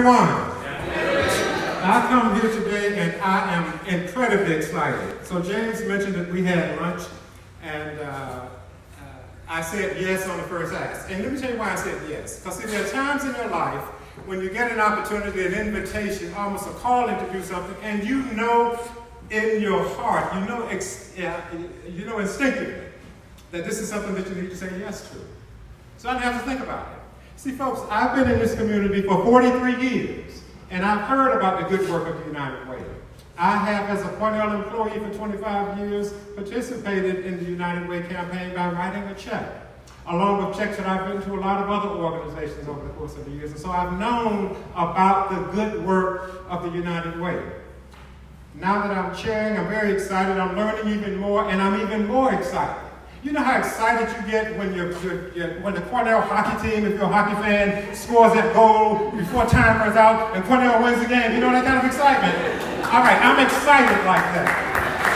everyone? I come here today and I am incredibly excited. So James mentioned that we had lunch, and I said yes on the first ask. And let me tell you why I said yes. Because see, there are times in your life when you get an opportunity, an invitation, almost a calling to do something, and you know in your heart, you know instinctively that this is something that you need to say yes to. So I didn't have to think about it. See, folks, I've been in this community for 43 years, and I've heard about the good work of the United Way. I have, as a Cornell employee for 25 years, participated in the United Way campaign by writing a check, along with checks that I've written to a lot of other organizations over the course of the years. And so I've known about the good work of the United Way. Now that I'm chairing, I'm very excited. I'm learning even more, and I'm even more excited. You know how excited you get when when the Cornell hockey team, if you're a hockey fan, scores that goal before time runs out and Cornell wins the game? You know that kind of excitement? All right, I'm excited like that.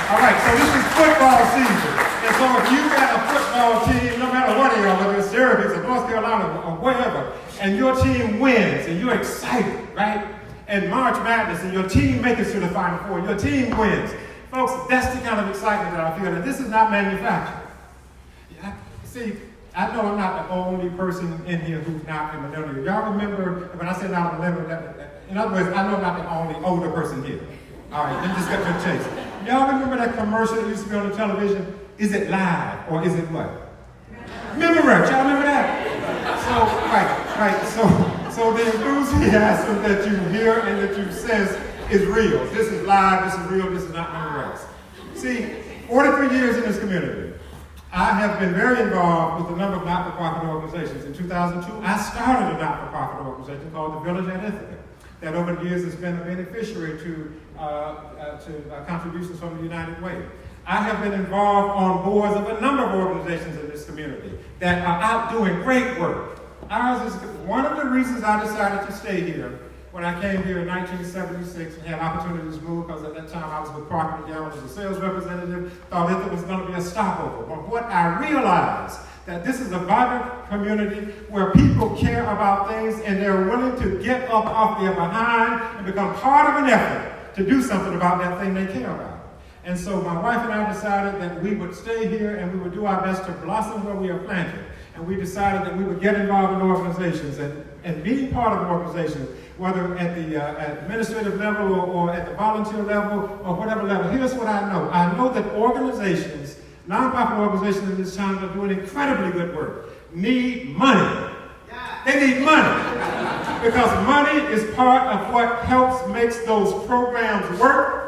All right, so this is football season. And so if you got a football team, no matter what you are, whether it's Syracuse or North Carolina or wherever, and your team wins and you're excited, right? And March Madness and your team makes it to the Final Four, your team wins. Folks, that's the kind of excitement that I feel. And this is not manufactured. See, I know I'm not the only person in here who's not a millennial. Y'all remember, when I say not a millennial, in other words, I know I'm not the only older person here. All right, let me just get to the chase. Y'all remember that commercial that used to be on the television? Is it live or is it what? Memorex, y'all remember that? So the enthusiasm that you hear and that you sense is real. This is live, this is real, this is not Memorex. See, 43 years in this community, I have been very involved with a number of not-for-profit organizations. In 2002, I started a not-for-profit organization called the Village at Ithaca, that over the years has been a beneficiary to contributions from the United Way. I have been involved on boards of a number of organizations in this community that are out doing great work. Ours is one of the reasons I decided to stay here when I came here in 1976 and had opportunities to move, because at that time I was with Procter & Gamble as a sales representative, thought that there was going to be a stopover. But what I realized, that this is a vibrant community where people care about things and they're willing to get up off their behind and become part of an effort to do something about that thing they care about. And so my wife and I decided that we would stay here and we would do our best to blossom where we are planted. And we decided that we would get involved in organizations and being part of an organization, whether at the administrative level or at the volunteer level or whatever level. Here's what I know. I know that organizations, nonprofit organizations in this town that are doing incredibly good work, need money. They need money. Because money is part of what helps makes those programs work,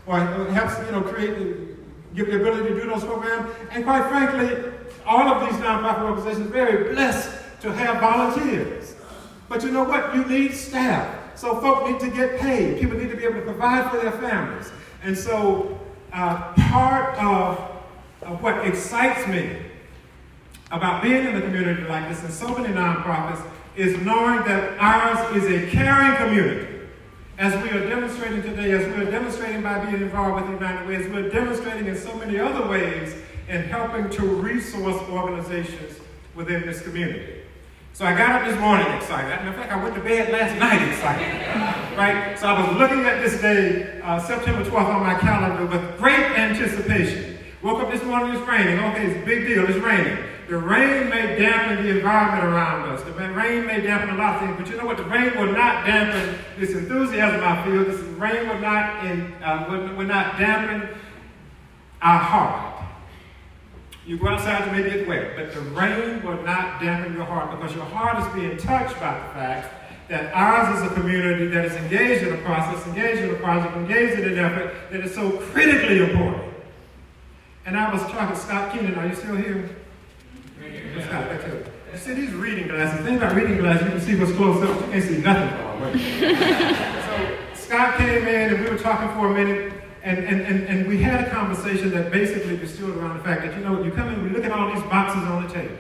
or helps, give the ability to do those programs. And quite frankly, all of these nonprofit organizations are very blessed to have volunteers. But you know what? You need staff. So folks need to get paid. People need to be able to provide for their families. And so part of what excites me about being in a community like this and so many nonprofits is knowing that ours is a caring community. As we are demonstrating today, as we are demonstrating by being involved with the United Way, as we're demonstrating in so many other ways in helping to resource organizations within this community. So I got up this morning excited. In fact, I went to bed last night excited, right? So I was looking at this day, September 12th on my calendar with great anticipation. Woke up this morning, it's raining. Okay, it's a big deal, it's raining. The rain may dampen the environment around us. The rain may dampen a lot of things, but you know what? The rain will not dampen this enthusiasm I feel. This rain will not dampen our heart. You go outside, you may get wet, but the rain will not dampen your heart, because your heart is being touched by the fact that ours is a community that is engaged in a process, engaged in a project, engaged in an effort that is so critically important. And I was talking to Scott Keenan. Are you still here? Yeah. Scott, back here. You see these reading glasses. The thing about reading glasses, you can see what's close up. You can't see nothing far away. So Scott came in and we were talking for a minute. And we had a conversation that basically distilled around the fact that, you come in, we look at all these boxes on the table.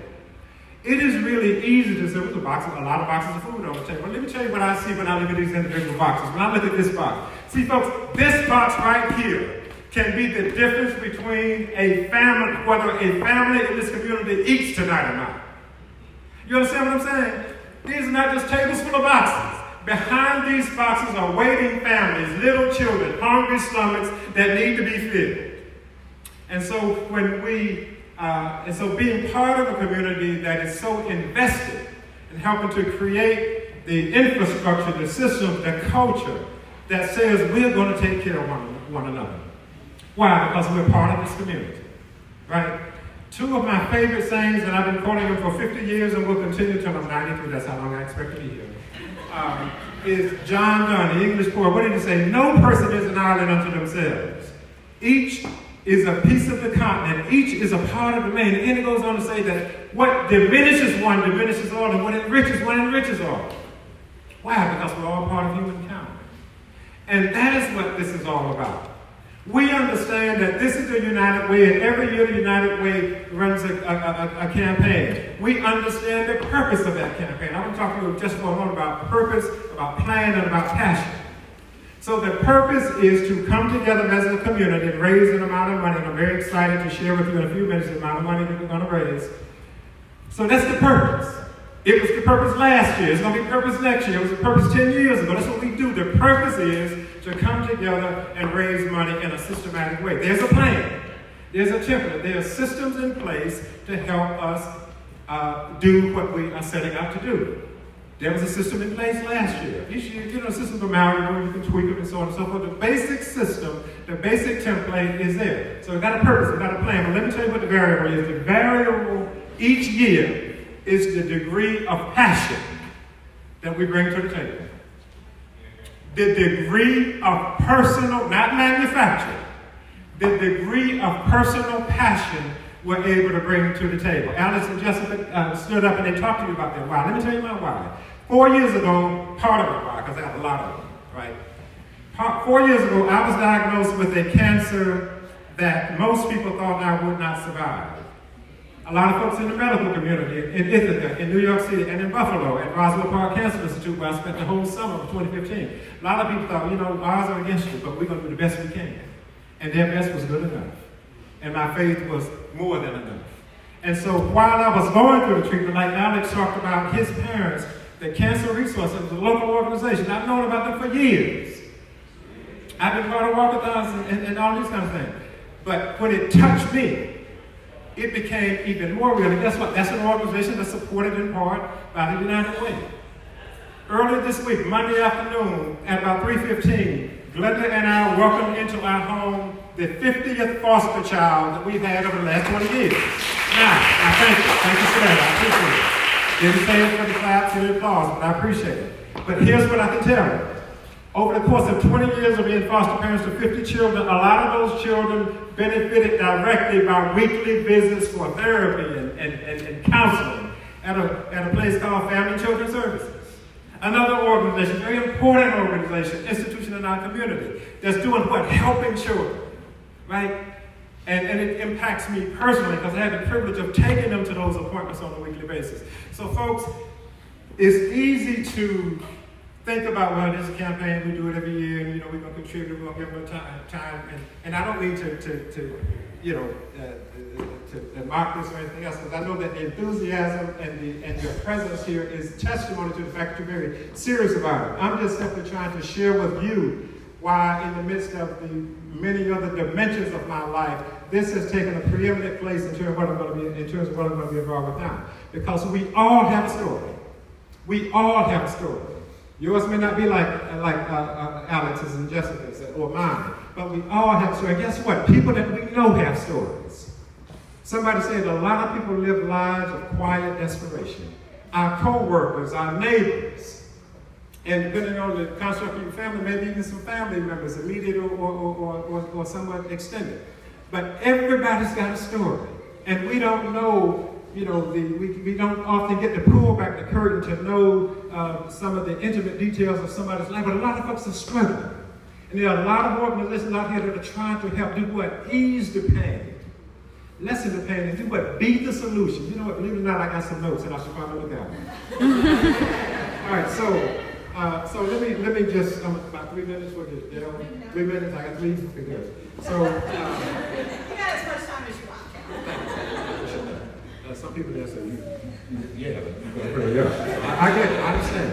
It is really easy to say, there's a lot of boxes of food on the table. Well, let me tell you what I see when I look at these individual boxes. When I look at this box. See, folks, this box right here can be the difference between a family, whether a family in this community eats tonight or not. You understand what I'm saying? These are not just tables full of boxes. behind these boxes are waiting families, little children, hungry stomachs that need to be filled. And so being part of a community that is so invested in helping to create the infrastructure, the systems, the culture that says we're going to take care of one another. Why? Because we're part of this community, right? Two of my favorite sayings, and I've been quoting them for 50 years and will continue until I'm 93, that's how long I expect to be here, is John Donne, the English poet. What did he say? No person is an island unto themselves. Each is a piece of the continent. Each is a part of the man. And then it goes on to say that what diminishes one diminishes all, and what enriches one enriches all. Why? Because we're all part of humankind. And that is what this is all about. We understand that this is the United Way, and every year the United Way runs a campaign. We understand the purpose of that campaign. I want to talk to you just for a moment about purpose, about plan, and about passion. So the purpose is to come together as a community and raise an amount of money, and I'm very excited to share with you in a few minutes the amount of money that we're going to raise. So that's the purpose. It was the purpose last year. It's going to be purpose next year. It was the purpose 10 years ago. That's what we do. The purpose is to come together and raise money in a systematic way. There's a plan. There's a template. There are systems in place to help us do what we are setting out to do. There was a system in place last year. Each year, a system for malleable, you can tweak it and so on and so forth. The basic system, the basic template is there. So we've got a purpose, we've got a plan. But let me tell you what the variable is. The variable each year is the degree of passion that we bring to the table. The degree of personal, not manufactured, the degree of personal passion we're able to bring to the table. Alice and Jessica stood up and they talked to you about their why. Let me tell you my why. 4 years ago, part of it why, because I have a lot of them, right? 4 years ago, I was diagnosed with a cancer that most people thought I would not survive. A lot of folks in the medical community, in Ithaca, in New York City, and in Buffalo, at Roswell Park Cancer Institute, where I spent the whole summer of 2015. A lot of people thought, odds are against you, but we're going to do the best we can. And their best was good enough. And my faith was more than enough. And so while I was going through the treatment, like Alex talked about his parents, the Cancer Resource, it was a local organization. I've known about them for years. I've been part of walkathons and all these kind of things. But when it touched me, it became even more real. And guess what? That's an organization that's supported in part by the United Way. Earlier this week, Monday afternoon, at about 3:15, Glenda and I welcomed into our home the 50th foster child that we've had over the last 20 years. Now, I thank you. Thank you for that. I appreciate it. Didn't say it for the claps or the applause, but I appreciate it. But here's what I can tell you. Over the course of 20 years of being foster parents to 50 children, a lot of those children benefited directly by weekly visits for therapy and counseling at a place called Family and Children Services. Another organization, very important organization, institution in our community, that's doing what? Helping children, right? And it impacts me personally because I have the privilege of taking them to those appointments on a weekly basis. So folks, it's easy to think about, well, this is a campaign, we do it every year, and we're going to contribute, we're going to give them time. And I don't mean to mock this or anything else, because I know that the enthusiasm and your presence here is testimony to the fact that you're very serious about it. I'm just simply trying to share with you why, in the midst of the many other dimensions of my life, this has taken a preeminent place in terms of what I'm going to be involved with now. Because we all have a story. We all have a story. Yours may not be like Alex's and Jessica's or mine, but we all have a story. And guess what? People that we know have stories. Somebody said a lot of people live lives of quiet desperation. Our co-workers, our neighbors, and depending on the construct of your family, maybe even some family members, immediate or somewhat extended. But everybody's got a story. And we don't know, we don't often get to pull back the curtain to know some of the intimate details of somebody's life, but a lot of folks are struggling. And there are a lot of organizations out here that are trying to help do what? Ease the pain, lessen the pain, and do what? Be the solution. You know what? Believe it or not, I got some notes, and I should probably look at them. All right, so let me just, about 3 minutes, 3 minutes, I got 3, okay, good. So, you got as much time as you want. Some people there say, yeah. I get it, I understand.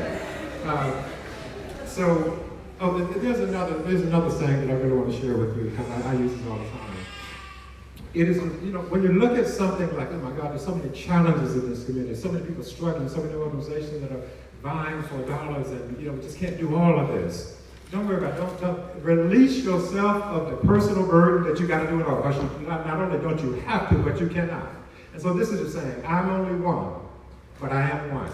So, there's another saying that I really want to share with you because I use it all the time. It is, when you look at something like, oh my God, there's so many challenges in this community, so many people struggling, so many organizations that are vying for dollars, and we just can't do all of this. Don't worry about it. Don't release yourself of the personal burden that you got to do it all. Because not only don't you have to, but you cannot. And so this is just saying, I'm only one, but I am one.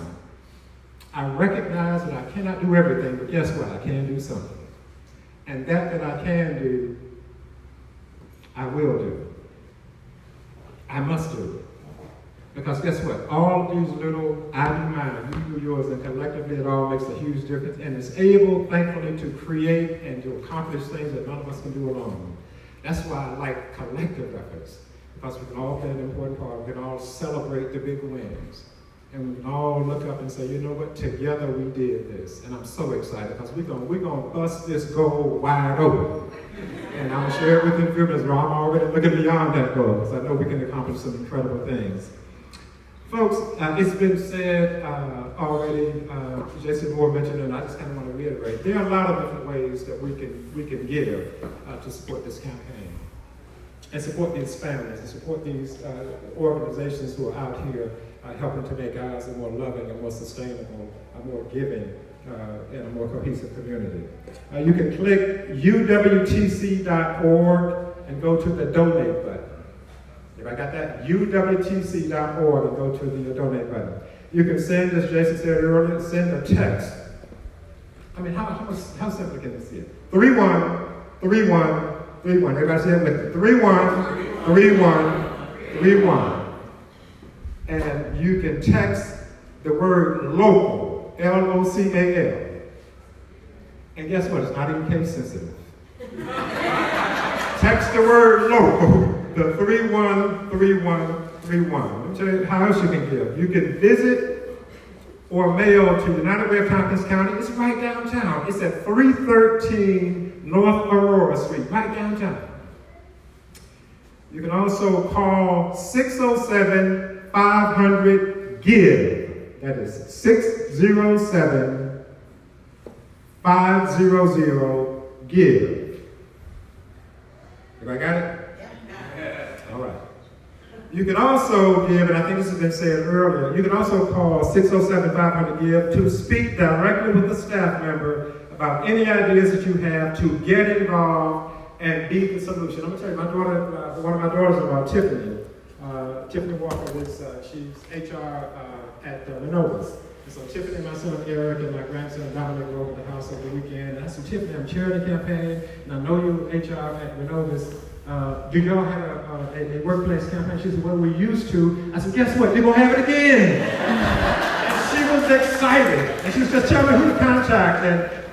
I recognize that I cannot do everything, but guess what? I can do something. And that I can do, I will do. I must do it. Because guess what? All of these little I do mine, you do yours, and collectively it all makes a huge difference. And it's able, thankfully, to create and to accomplish things that none of us can do alone. That's why I like collective efforts. Because we can all play an important part. We can all celebrate the big wins. And we can all look up and say, you know what? Together we did this. And I'm so excited because we're gonna bust this goal wide open. And I'm gonna share it with you in a few minutes, but I'm already looking beyond that goal because I know we can accomplish some incredible things. Folks, it's been said already, Jason Moore mentioned it, and I just kind of want to reiterate. There are a lot of different ways that we can give to support this campaign and support these families and support these organizations who are out here helping to make ours a more loving and more sustainable, a more giving, and a more cohesive community. You can click uwtc.org and go to the donate button. If I got that, uwtc.org and go to the donate button. You can send, as Jason said earlier, send a text. I mean, how simple can this be? 313131. Everybody say it with me. 313131. And you can text the word local, L-O-C-A-L. And guess what? It's not even case sensitive. Text the word local, the 313131. Let me tell you how else you can give. You can visit or mail to United Way of Tompkins County. It's right downtown. It's at 313 North Aurora Street, right downtown. You can also call 607-500-GIVE. That is 607-500-GIVE. Everybody got it? Yeah. All right. You can also give, and I think this has been said earlier, you can also call 607-500-GIVE to speak directly with a staff member about any ideas that you have to get involved and be the solution. I'm going to tell you, my daughter, one of my daughters is about Tiffany. Tiffany Walker she's HR at Renovus. And so Tiffany, my son Eric, and my grandson Dominic were over at the house over the weekend. And I said, Tiffany, I'm charity campaign, and I know you HR at Renovus. Do y'all have a workplace campaign? She said, well, we used to. I said, guess what? They're going to have it again. And she was excited. And she was just telling me who to contact.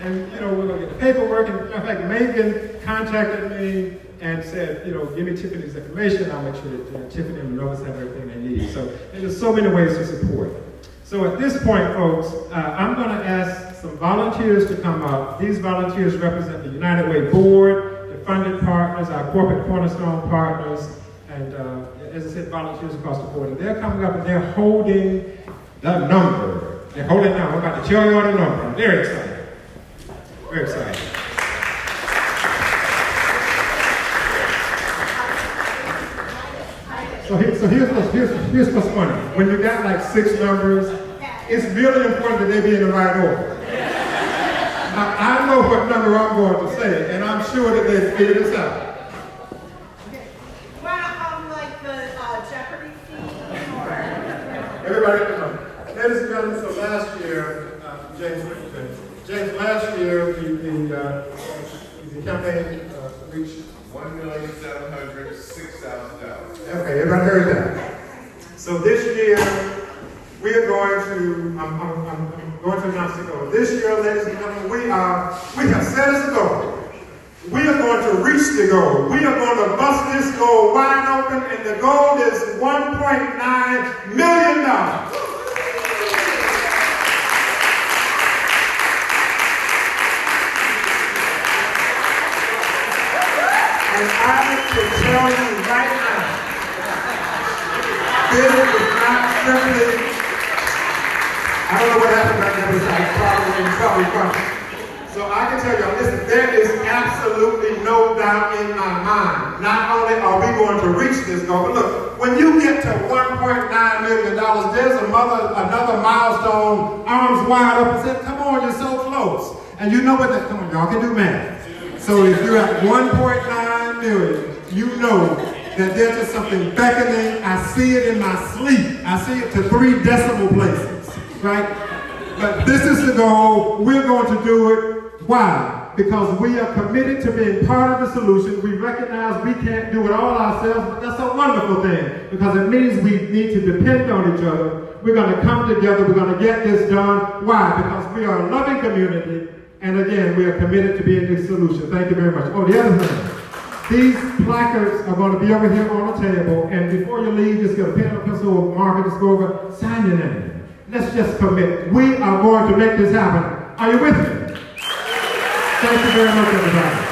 And we're going to get the paperwork. And in fact, Megan contacted me and said, give me Tiffany's information. I'll make sure that Tiffany and Renovus have everything they need. So there's so many ways to support. So at this point, folks, I'm going to ask some volunteers to come up. These volunteers represent the United Way Board, the funded partners, our corporate cornerstone partners, and as I said, volunteers across the board. And they're coming up and they're holding the number. They're holding now. I'm about to tell you all the number. I'm very excited. Very excited. So here's what's funny. When you got like 6 numbers, it's really important that they be in the right order. I know what number I'm going to say, and I'm sure that they figured this out. Well, like the Jeopardy theme, or... Everybody, ladies and gentlemen, so last year, James, last year, the campaign reached $1,706,000. Okay, everybody heard that. So this year, we are going to, I'm going to announce the goal. This year, ladies and gentlemen, we have set as a goal. We are going to reach the goal. We are going to bust this goal wide open, and the goal is $1.9 million. And I can tell you right now, this is not simply, I don't know what happened back there, but it's probably. So I can tell y'all, listen, there is absolutely no doubt in my mind. Not only are we going to reach this goal, but look, when you get to $1.9 million, there's another milestone, arms wide up, and said, come on, you're so close. And you know what that, come on, y'all can do math. So if you're at 1.9 million, you know that there's just something beckoning. I see it in my sleep. I see it to 3 decimal places, right? But this is the goal. We're going to do it. Why? Because we are committed to being part of the solution. We recognize we can't do it all ourselves, but that's a wonderful thing because it means we need to depend on each other. We're going to come together. We're going to get this done. Why? Because we are a loving community, and again, we are committed to being the solution. Thank you very much. Oh, the other thing. These placards are going to be over here on the table, and before you leave, just get a pen and pencil, marker, just go over, sign your name. Let's just commit. We are going to make this happen. Are you with me? Thank you very much, everybody.